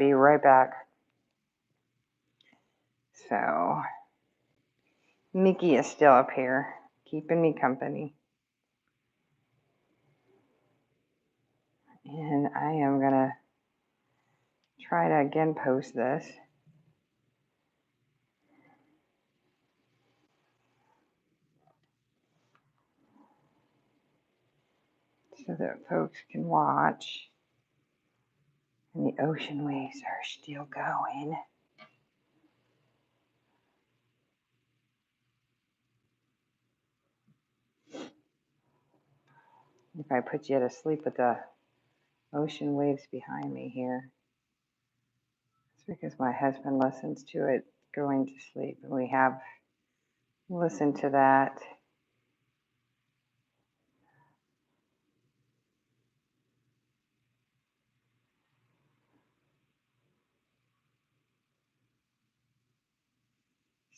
Be right back. So, Mickey is still up here, keeping me company. And I am going to try to again post this. So that folks can watch. And the ocean waves are still going. If I put you to sleep with the ocean waves behind me here, it's because my husband listens to it going to sleep. And we have listened to that.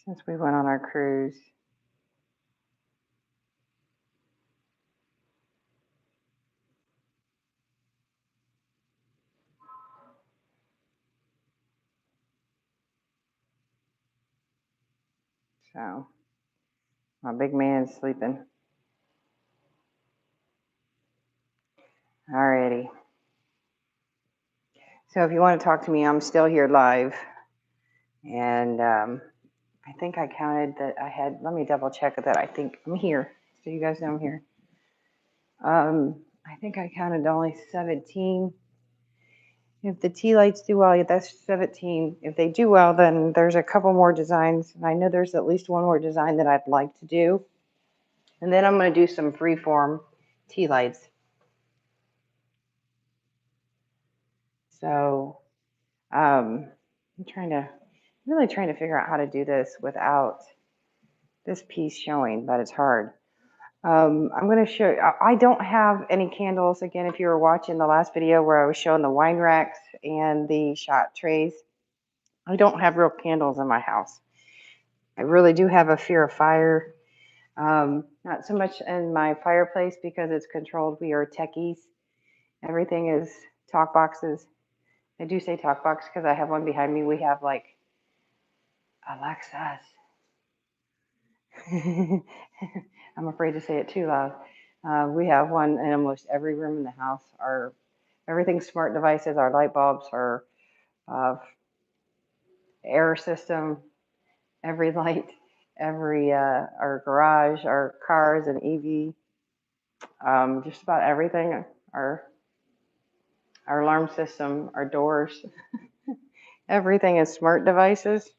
Since we went on our cruise. So, my big man's sleeping. Alrighty. So if you want to talk to me, I'm still here live. And I think I counted that I had, let me double check that I think I'm here. So you guys know I'm here. I think I counted only 17. If the tea lights do well, that's 17. If they do well, then there's a couple more designs. And I know there's at least one more design that I'd like to do. And then I'm going to do some freeform tea lights. So I'm really trying to figure out how to do this without this piece showing, but it's hard. I'm going to show, I don't have any candles. Again, if you were watching the last video where I was showing the wine racks and the shot trays, I don't have real candles in my house. I really do have a fear of fire. Not so much in my fireplace because it's controlled. We are techies. Everything is talk boxes. I do say talk box because I have one behind me. We have like Alexa's. I'm afraid to say it too loud. We have one in almost every room in the house. Everything's smart devices, our light bulbs, our air system, every light, our garage, our cars and EV, just about everything. Our alarm system, our doors, everything is smart devices.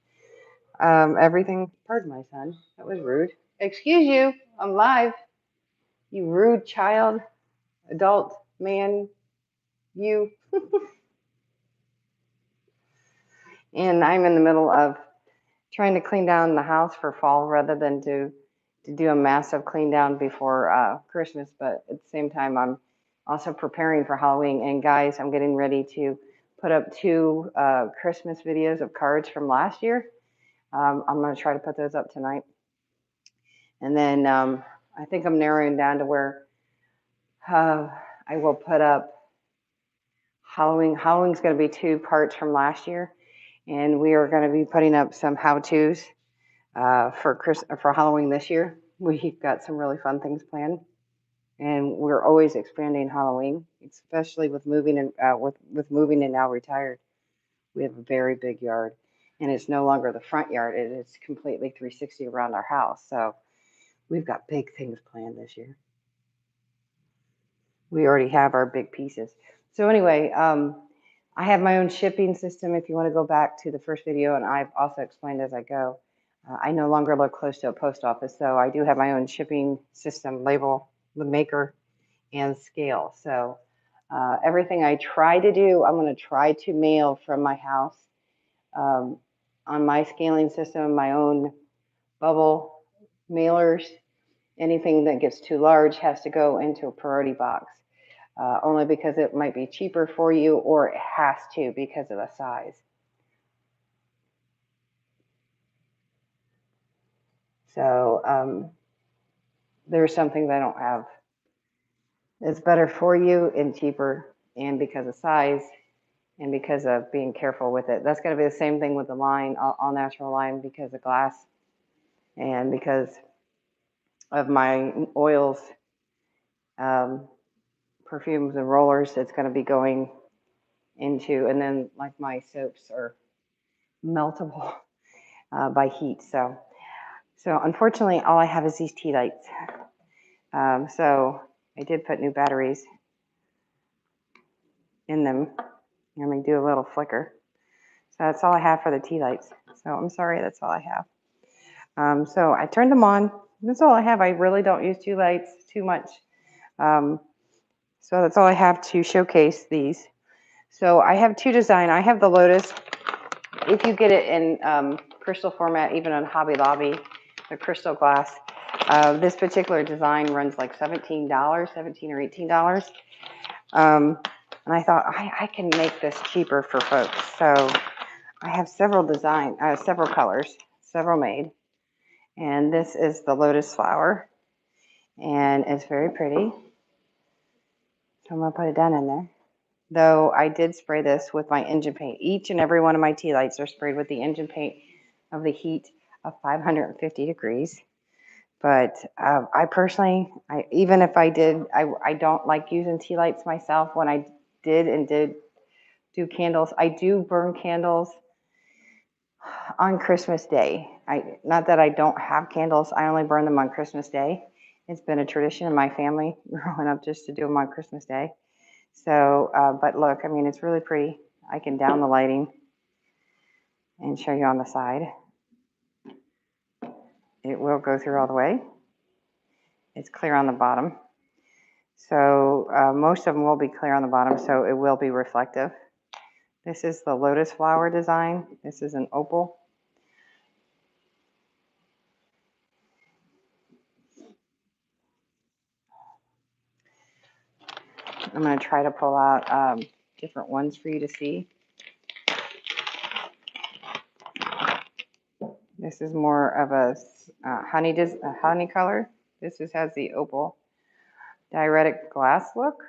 Everything. Pardon my son. That was rude. Excuse you. I'm live. You rude child, adult man, you. And I'm in the middle of trying to clean down the house for fall rather than to do a massive clean down before Christmas. But at the same time, I'm also preparing for Halloween. And guys, I'm getting ready to put up 2 Christmas videos of cards from last year. I'm going to try to put those up tonight. And then I think I'm narrowing down to where I will put up Halloween. Halloween's going to be 2 parts from last year. And we are going to be putting up some how-tos for Halloween this year. We've got some really fun things planned, and we're always expanding Halloween, especially with moving and with moving and now retired. We have a very big yard, and it's no longer the front yard; it is completely 360 around our house. So we've got big things planned this year. We already have our big pieces. So anyway, I have my own shipping system. If you want to go back to the first video, and I've also explained as I go, I no longer live close to a post office, so I do have my own shipping system, label, the maker, and scale. So everything I try to do, I'm going to try to mail from my house on my scaling system, my own bubble mailers. Anything that gets too large has to go into a priority box. Only because it might be cheaper for you, or it has to because of the size. So there's something they don't have. It's better for you and cheaper, and because of size, and because of being careful with it. That's going to be the same thing with the line, all natural line, because of glass and because of my oils, perfumes and rollers. It's going to be going into, and then like my soaps are meltable by heat. So unfortunately, all I have is these tea lights. So I did put new batteries in them. I'm going to do a little flicker. So that's all I have for the tea lights. So I'm sorry, that's all I have. So I turned them on. That's all I have. I really don't use tea lights too much. So that's all I have to showcase these. So I have two design. I have the Lotus. If you get it in crystal format, even on Hobby Lobby, the crystal glass, this particular design runs like $17, $17 or $18. And I thought I can make this cheaper for folks. So I have several several colors, several made. And this is the Lotus Flower. And it's very pretty. So I'm going to put it down in there. Though I did spray this with my engine paint. Each and every one of my tea lights are sprayed with the engine paint of the heat of 550 degrees. But I personally, even if I did, I don't like using tea lights myself. When I did do candles, I do burn candles on Christmas Day. Not that I don't have candles, I only burn them on Christmas Day. It's been a tradition in my family growing up just to do them on Christmas Day. So, but look, I mean, it's really pretty. I can down the lighting and show you on the side. It will go through all the way. It's clear on the bottom. So most of them will be clear on the bottom, so it will be reflective. This is the Lotus Flower design. This is an opal. I'm going to try to pull out different ones for you to see. This is more of a honey color. This has the opal diuretic glass look.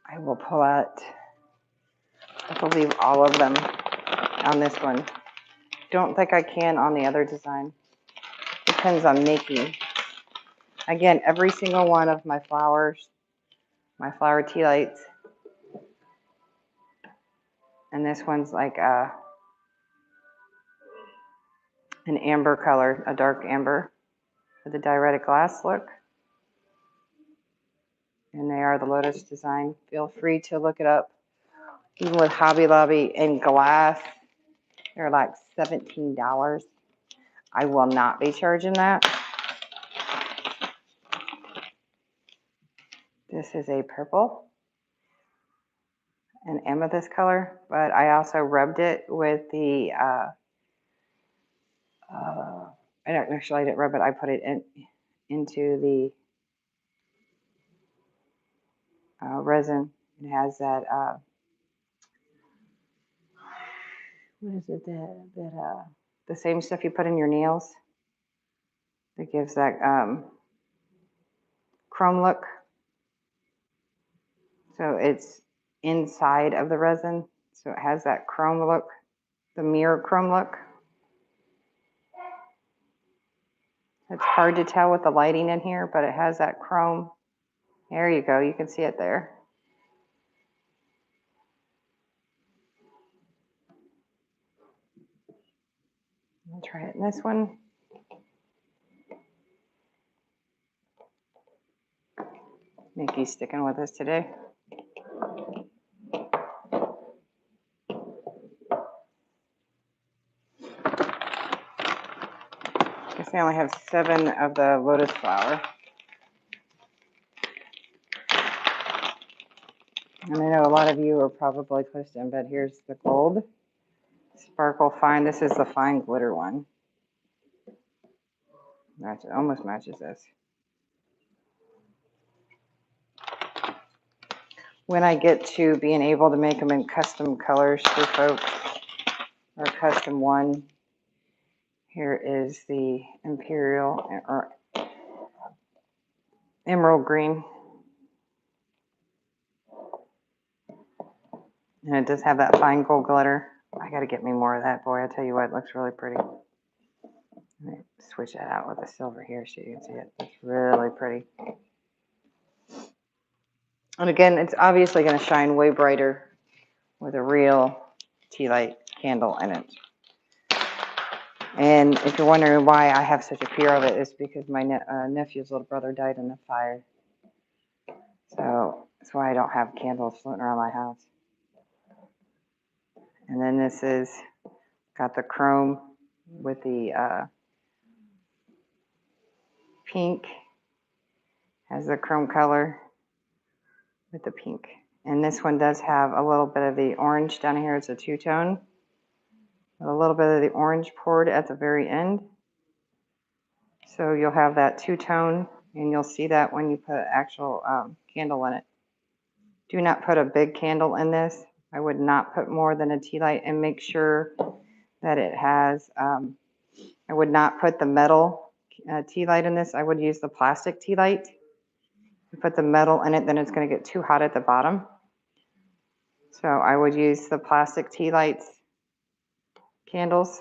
I will pull out, I believe, all of them on this one. Don't think I can on the other design. Depends on making. Again, every single one of my flowers, my flower tea lights, and this one's like an amber color, a dark amber with a diuretic glass look. And they are the Lotus design. Feel free to look it up. Even with Hobby Lobby and glass, they're like $17. I will not be charging that. This is a purple, an amethyst color, but I also rubbed it with the, I didn't rub it, I put it into the resin. It has that, what is it, the same stuff you put in your nails that gives that chrome look. So it's inside of the resin, so it has that chrome look, the mirror chrome look. It's hard to tell with the lighting in here, but it has that chrome. There you go, you can see it there. I'll try it in this one. Mickey's sticking with us today. I guess I only have 7 of the Lotus Flower. And I know a lot of you are probably close to them, but here's the gold. Sparkle Fine. This is the fine glitter one. Almost matches this. When I get to being able to make them in custom colors for folks, or custom one, here is the Imperial, or emerald green. And it does have that fine gold glitter. I got to get me more of that. Boy, I tell you what, it looks really pretty. Let me switch that out with the silver here so you can see it. It's really pretty. And again, it's obviously going to shine way brighter with a real tea light candle in it. And if you're wondering why I have such a fear of it, it's because my nephew's little brother died in the fire. So that's why I don't have candles floating around my house. And then this is got the chrome with the pink. Has the chrome color with the pink. And this one does have a little bit of the orange down here. It's a two-tone. A little bit of the orange poured at the very end. So you'll have that two-tone, and you'll see that when you put an actual candle in it. Do not put a big candle in this. I would not put more than a tea light, and make sure that it has, I would not put the metal tea light in this. I would use the plastic tea light. If you put the metal in it, then it's going to get too hot at the bottom. So I would use the plastic tea lights candles.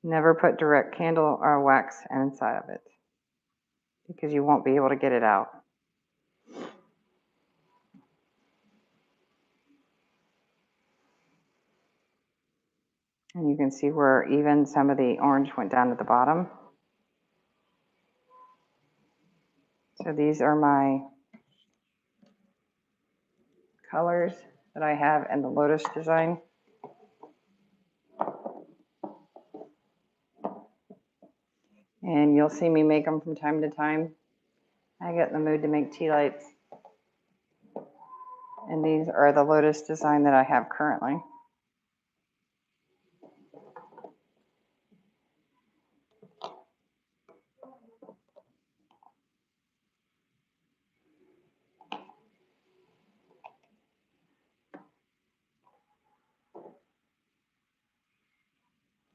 Never put direct candle or wax inside of it because you won't be able to get it out. And you can see where even some of the orange went down at the bottom. So these are my colors that I have in the Lotus design. And you'll see me make them from time to time. I get in the mood to make tea lights. And these are the Lotus design that I have currently.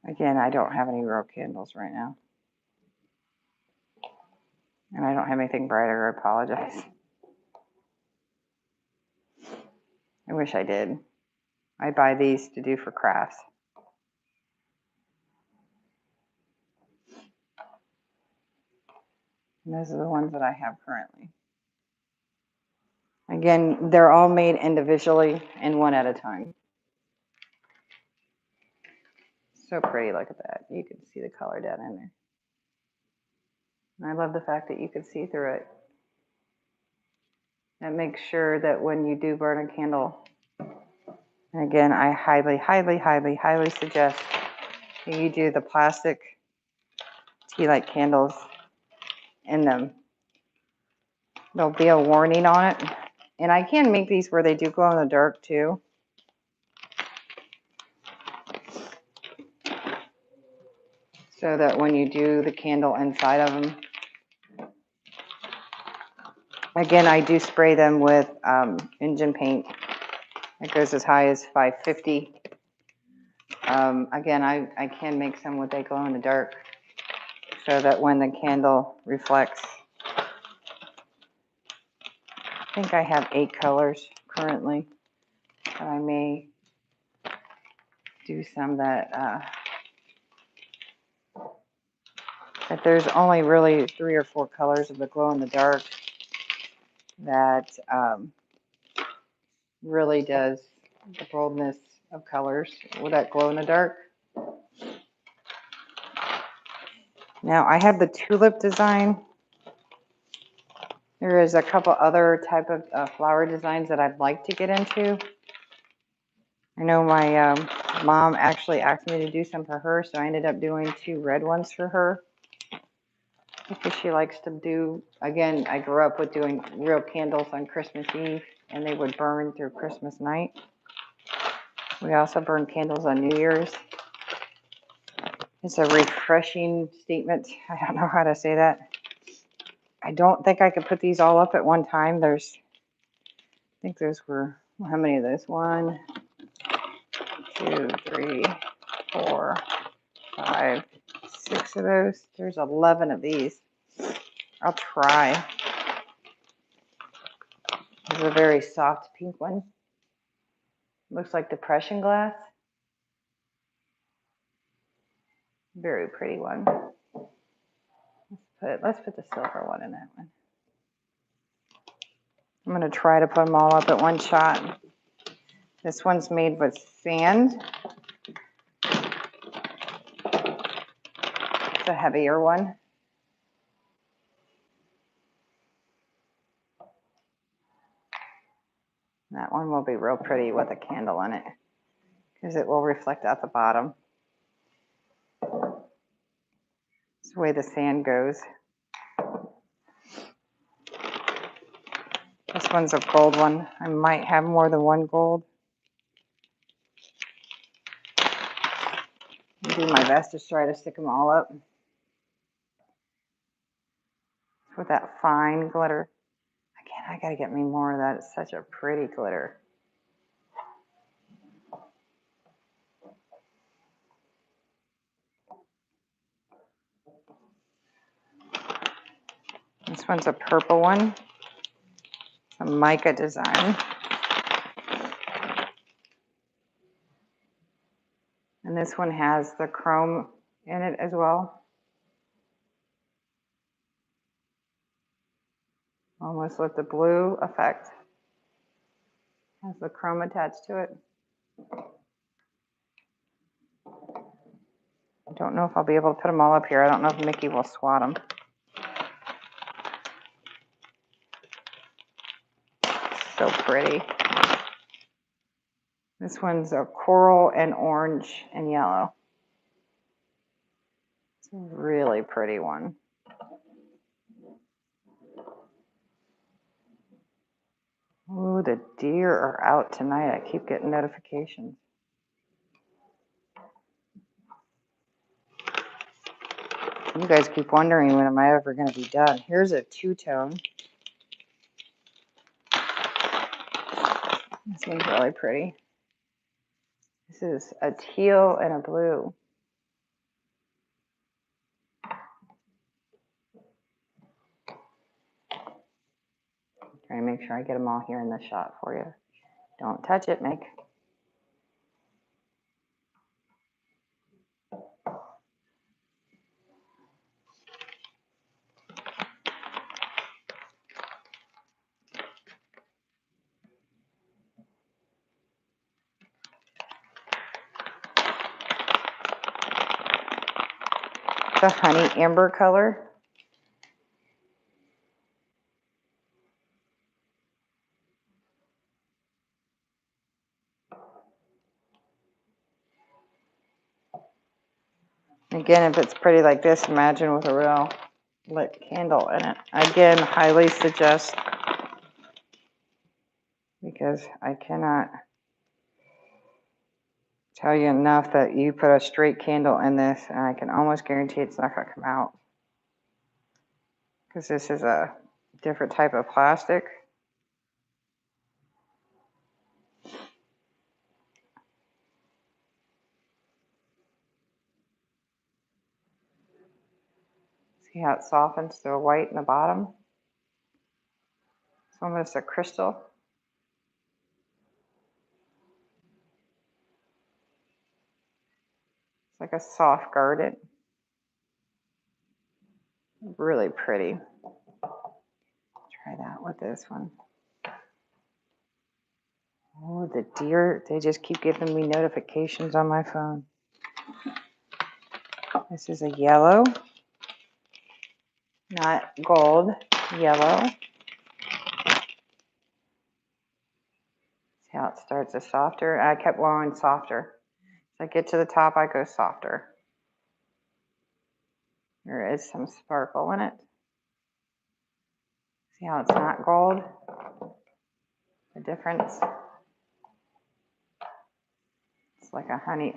Again, I don't have any real candles right now. And I don't have anything brighter, I apologize. I wish I did. I buy these to do for crafts. And those are the ones that I have currently. Again, they're all made individually and one at a time. So pretty, look at that. You can see the color down in there. And I love the fact that you can see through it. That makes sure that when you do burn a candle, and again, I highly, highly, highly, highly suggest that you do the plastic tea light candles in them. There'll be a warning on it. And I can make these where they do glow in the dark too. So that when you do the candle inside of them, again, I do spray them with engine paint. It goes as high as 550. Again, I can make some with a glow in the dark so that when the candle reflects, I think I have 8 colors currently, but I may do some that there's only really 3 or 4 colors of the glow in the dark that really does the boldness of colors with that glow in the dark. Now I have the tulip design. There is a couple other type of flower designs that I'd like to get into. I know my mom actually asked me to do some for her, so I ended up doing 2 red ones for her. Because she likes to do, again, I grew up with doing real candles on Christmas Eve, and they would burn through Christmas night. We also burn candles on New Year's. It's a refreshing statement. I don't know how to say that. I don't think I could put these all up at one time. I think those were, how many of those? 1, 2, 3, 4, 5, 6 of those. There's 11 of these. I'll try. This is a very soft pink one. Looks like depression glass. Very pretty one. Let's put the silver one in that one. I'm going to try to put them all up at one shot. This one's made with sand. It's a heavier one. That one will be real pretty with a candle in it because it will reflect at the bottom. It's the way the sand goes. This one's a gold one. I might have more than one gold. I'll do my best to try to stick them all up with that fine glitter. Again, I gotta get me more of that. It's such a pretty glitter. This one's a purple one. It's a mica design. And this one has the chrome in it as well. Almost with the blue effect. Has the chrome attached to it. I don't know if I'll be able to put them all up here. I don't know if Mickey will swat them. So pretty. This one's a coral and orange and yellow. It's a really pretty one. Ooh, the deer are out tonight. I keep getting notifications. You guys keep wondering when am I ever going to be done. Here's a two-tone. This one's really pretty. This is a teal and a blue. Trying to make sure I get them all here in the shot for you. Don't touch it, Mick. The honey amber color. Again, if it's pretty like this, imagine with a real lit candle in it. Again, highly suggest, because I cannot tell you enough that you put a straight candle in this and I can almost guarantee it's not going to come out. Because this is a different type of plastic. See how it softens to a white in the bottom? It's almost a crystal. It's like a soft garnet. Really pretty. Try that with this one. Oh, the deer, they just keep giving me notifications on my phone. This is a yellow, not gold, yellow. See how it starts as softer? I kept going softer. As I get to the top, I go softer. There is some sparkle in it. See how it's not gold? The difference. It's like a honey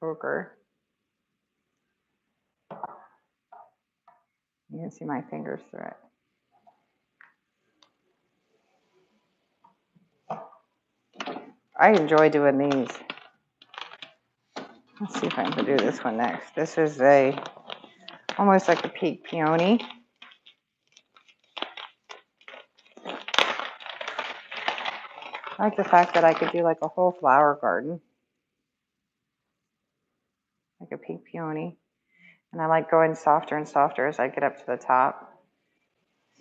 ochre. You can see my fingers through it. I enjoy doing these. Let's see if I can do this one next. This is a almost like a pink peony. I like the fact that I could do like a whole flower garden, like a pink peony. And I like going softer and softer as I get up to the top.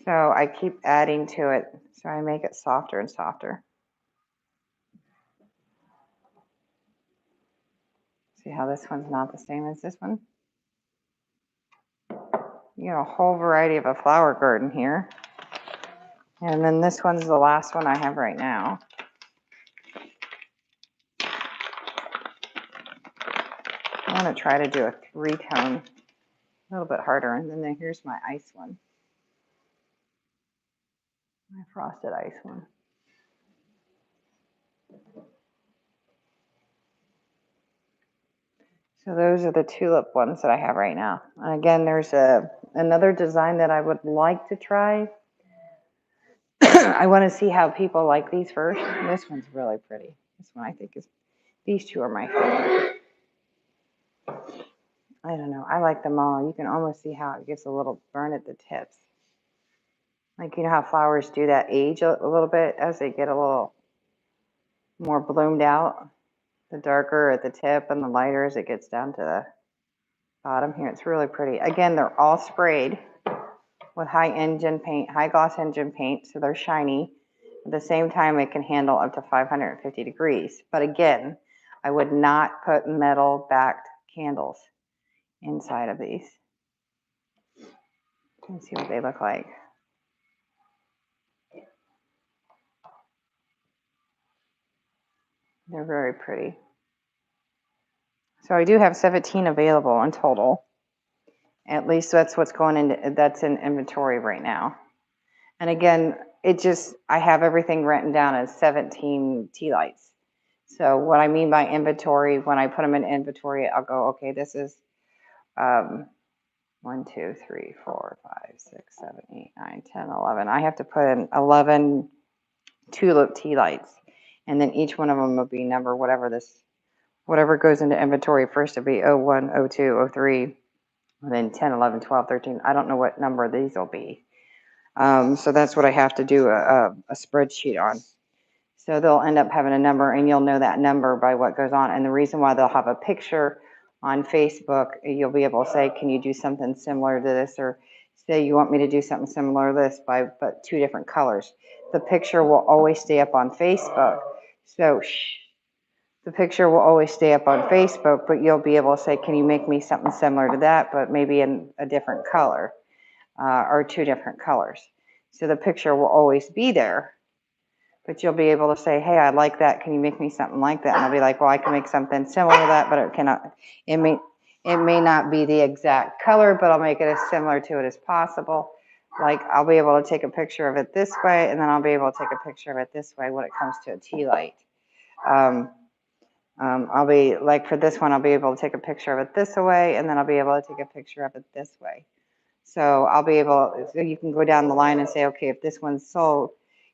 So I keep adding to it, so I make it softer and softer. See how this one's not the same as this one? You get a whole variety of a flower garden here. And then this one's the last one I have right now. I want to try to do a 3-tone, a little bit harder. And then here's my ice one. My frosted ice one. So those are the tulip ones that I have right now. And again, there's another design that I would like to try. I want to see how people like these first. This one's really pretty. This one I think is, these two are my favorite. I don't know. I like them all. You can almost see how it gives a little burn at the tips. Like, you know how flowers do that age a little bit as they get a little more bloomed out? The darker at the tip and the lighter as it gets down to the bottom here. It's really pretty. Again, they're all sprayed with high gloss engine paint, so they're shiny. At the same time, it can handle up to 550 degrees. But again, I would not put metal backed candles inside of these. Let's see what they look like. They're very pretty. So I do have 17 available in total. At least that's what's that's in inventory right now. And again, I have everything written down as 17 tea lights. So what I mean by inventory, when I put them in inventory, I'll go, okay, this is 1, 2, 3, 4, 5, 6, 7, 8, 9, 10, 11. I have to put in 11 tulip tea lights. And then each one of them will be number whatever goes into inventory first will be 01, 02, 03, and then 10, 11, 12, 13. I don't know what number these will be. So that's what I have to do a spreadsheet on. So they'll end up having a number, and you'll know that number by what goes on. And the reason why they'll have a picture on Facebook, you'll be able to say, can you do something similar to this? Or say you want me to do something similar to this but 2 different colors. The picture will always stay up on Facebook. So the picture will always stay up on Facebook, but you'll be able to say, can you make me something similar to that, but maybe in a different color, or 2 different colors. So the picture will always be there, but you'll be able to say, hey, I like that. Can you make me something like that? And I'll be like, well, I can make something similar to that, but it may not be the exact color, but I'll make it as similar to it as possible. Like, I'll be able to take a picture of it this way, and then I'll be able to take a picture of it this way when it comes to a tea light. I'll be like, for this one, I'll be able to take a picture of it this way, and then I'll be able to take a picture of it this way. So so you can go down the line and say, okay, if this one's sold,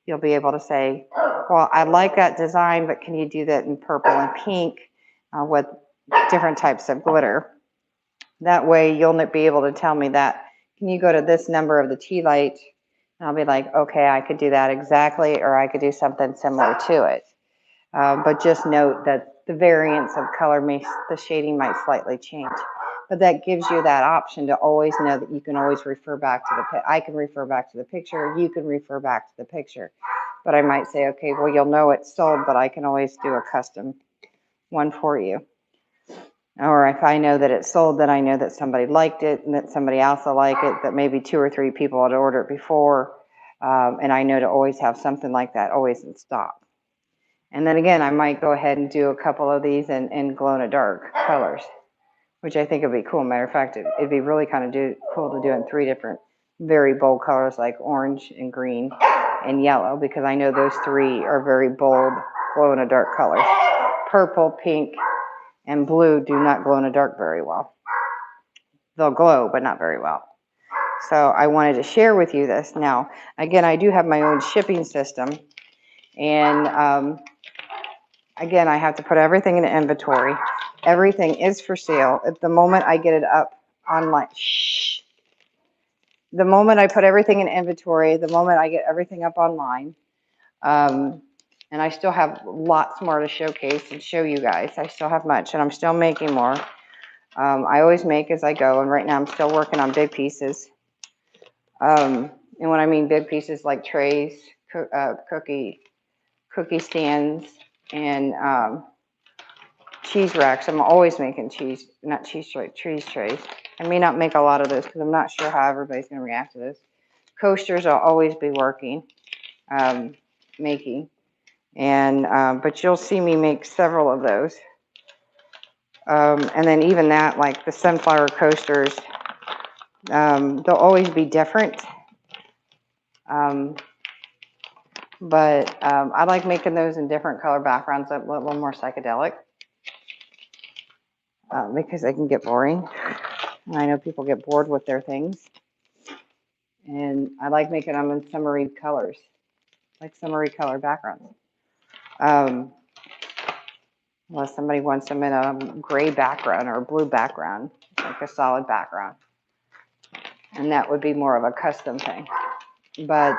you'll be able to say, well, I like that design, but can you do that in purple and pink with different types of glitter? That way you'll be able to tell me that, can you go to this number of the tea light? And I'll be like, okay, I could do that exactly, or I could do something similar to it. But just note that the variance of color the shading might slightly change. But that gives you that option to always know that you can always refer back to I can refer back to the picture, you can refer back to the picture. But I might say, okay, well, you'll know it's sold, but I can always do a custom one for you. Or if I know that it's sold, then I know that somebody liked it and that somebody else will like it, that maybe 2 or 3 people had ordered it before. And I know to always have something like that always in stock. And then again, I might go ahead and do a couple of these in glow-in-the-dark colors, which I think would be cool. Matter of fact, it'd be really kind of cool to do in 3 different very bold colors like orange and green and yellow, because I know those 3 are very bold glow-in-the-dark colors. Purple, pink, and blue do not glow in the dark very well. They'll glow, but not very well. So I wanted to share with you this. Now, again, I do have my own shipping system, and again, I have to put everything in inventory. Everything is for sale. At the moment I get it up online, shh. The moment I put everything in inventory, the moment I get everything up online, um, and I still have lots more to showcase and show you guys. I still have much, and I'm still making more. I always make as I go, and right now I'm still working on big pieces. And when I mean big pieces, like trays, cookie stands, and cheese racks. I'm always making not cheese trays. I may not make a lot of those because I'm not sure how everybody's going to react to this. Coasters I'll always be making. And, but you'll see me make several of those. And then even that, like the sunflower coasters, they'll always be different. But I like making those in different color backgrounds, a little more psychedelic, because they can get boring. I know people get bored with their things. And I like making them in summery colors, like summery color backgrounds. Unless somebody wants them in a gray background or a blue background, like a solid background. And that would be more of a custom thing. But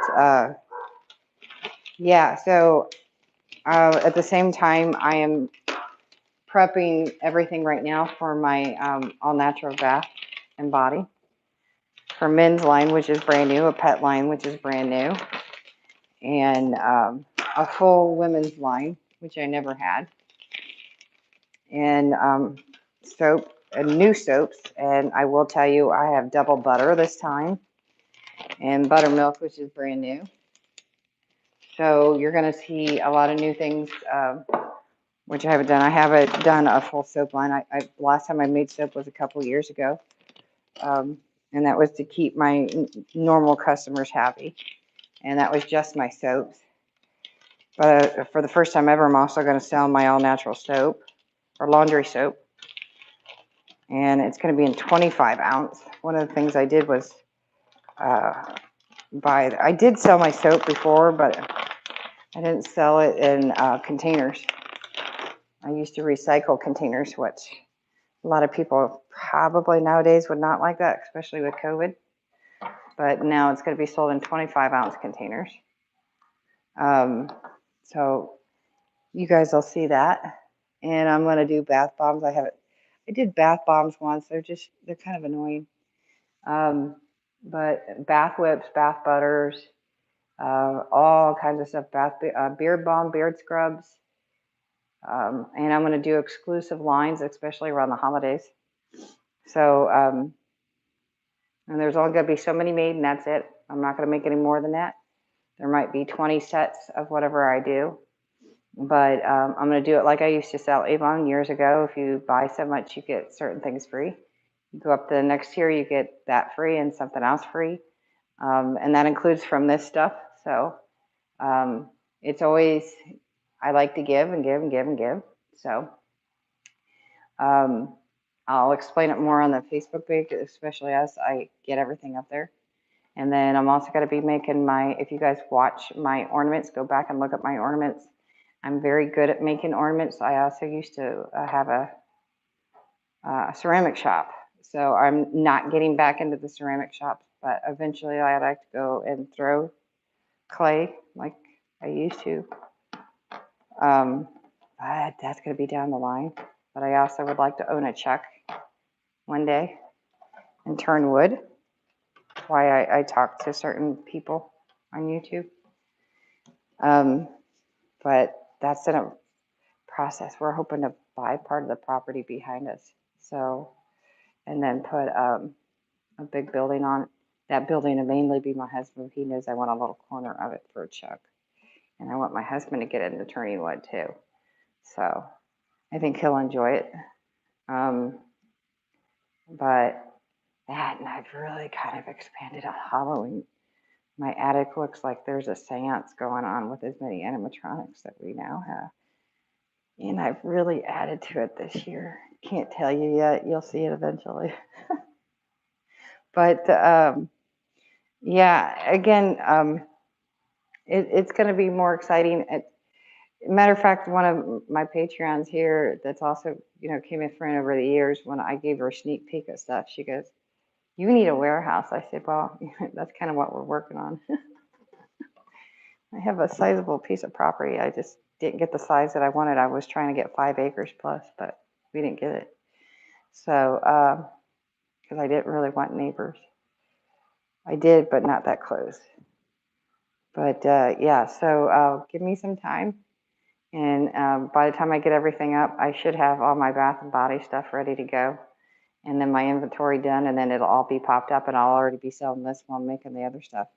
yeah, so at the same time, I am prepping everything right now for my all natural bath and body. For men's line, which is brand new, a pet line, which is brand new, and a full women's line, which I never had, and soap and new soaps. And I will tell you, I have double butter this time, and buttermilk, which is brand new. So you're going to see a lot of new things, which I haven't done. I haven't done a full soap line. Last time I made soap was a couple years ago, and that was to keep my normal customers happy, and that was just my soaps. But for the first time ever, I'm also going to sell my all-natural soap, or laundry soap, and it's going to be in 25 ounce. One of the things I did was I did sell my soap before, but I didn't sell it in containers. I used to recycle containers, which a lot of people probably nowadays would not like that, especially with COVID. But now it's going to be sold in 25 ounce containers. So you guys will see that. And I'm going to do bath bombs. I did bath bombs once. They're kind of annoying. But bath whips, bath butters, all kinds of stuff, beard balm, beard scrubs. And I'm going to do exclusive lines, especially around the holidays. So, and there's only going to be so many made, and that's it. I'm not going to make any more than that. There might be 20 sets of whatever I do. But I'm going to do it like I used to sell Avon years ago. If you buy so much, you get certain things free. You go up to the next tier, you get that free and something else free. And that includes from this stuff. So it's always, I like to give and give and give and give. So I'll explain it more on the Facebook page, especially as I get everything up there. And then I'm also going to be making if you guys watch my ornaments, go back and look at my ornaments. I'm very good at making ornaments. I also used to have a ceramic shop. So I'm not getting back into the ceramic shop, but eventually I like to go and throw clay like I used to. But that's going to be down the line. But I also would like to own a chuck one day and turn wood. Why I talk to certain people on YouTube. But that's in a process. We're hoping to buy part of the property behind us. So, and then put a big building on it. That building will mainly be my husband. He knows I want a little corner of it for a chuck. And I want my husband to get into turning wood too. So I think he'll enjoy it. But that, and I've really kind of expanded on Halloween. My attic looks like there's a seance going on with as many animatronics that we now have. And I've really added to it this year. Can't tell you yet. You'll see it eventually. But yeah, again, it's going to be more exciting. Matter of fact, one of my Patreons here that's also came a friend over the years, when I gave her a sneak peek at stuff, she goes, "You need a warehouse." I said, "Well, that's kind of what we're working on." I have a sizable piece of property. I just didn't get the size that I wanted. I was trying to get 5 acres plus, but we didn't get it. So, because I didn't really want neighbors. I did, but not that close. But yeah, so give me some time. And by the time I get everything up, I should have all my Bath and Body stuff ready to go. And then my inventory done, and then it'll all be popped up, and I'll already be selling this while I'm making the other stuff.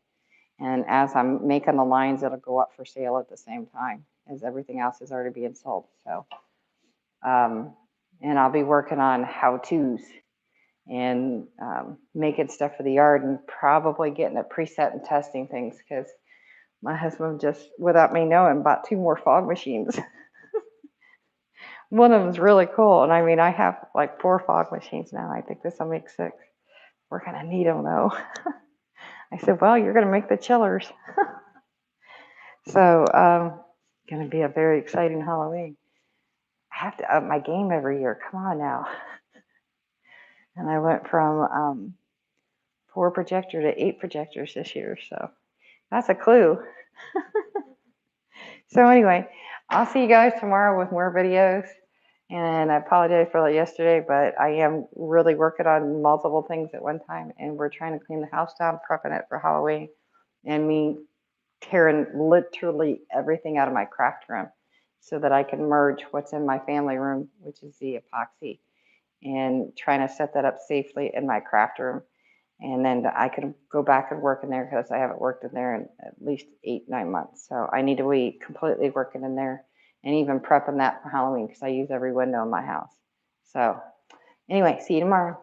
And as I'm making the lines, it'll go up for sale at the same time as everything else is already being sold. So, and I'll be working on how-tos and making stuff for the yard, and probably getting it preset and testing things, because my husband just, without me knowing, bought 2 more fog machines. One of them's really cool. And I mean, I have like 4 fog machines now. I think this will make 6. We're going to need them though. I said, well, you're going to make the chillers. So, going to be a very exciting Halloween. I have to up my game every year. Come on now. And I went from 4 projector to 8 projectors this year. So that's a clue. So anyway, I'll see you guys tomorrow with more videos. And I apologize for yesterday, but I am really working on multiple things at one time. And we're trying to clean the house down, prepping it for Halloween. And me tearing literally everything out of my craft room so that I can merge what's in my family room, which is the epoxy, and trying to set that up safely in my craft room. And then I can go back and work in there, because I haven't worked in there in at least 8-9 months. So I need to be completely working in there, and even prepping that for Halloween, because I use every window in my house. So anyway, see you tomorrow.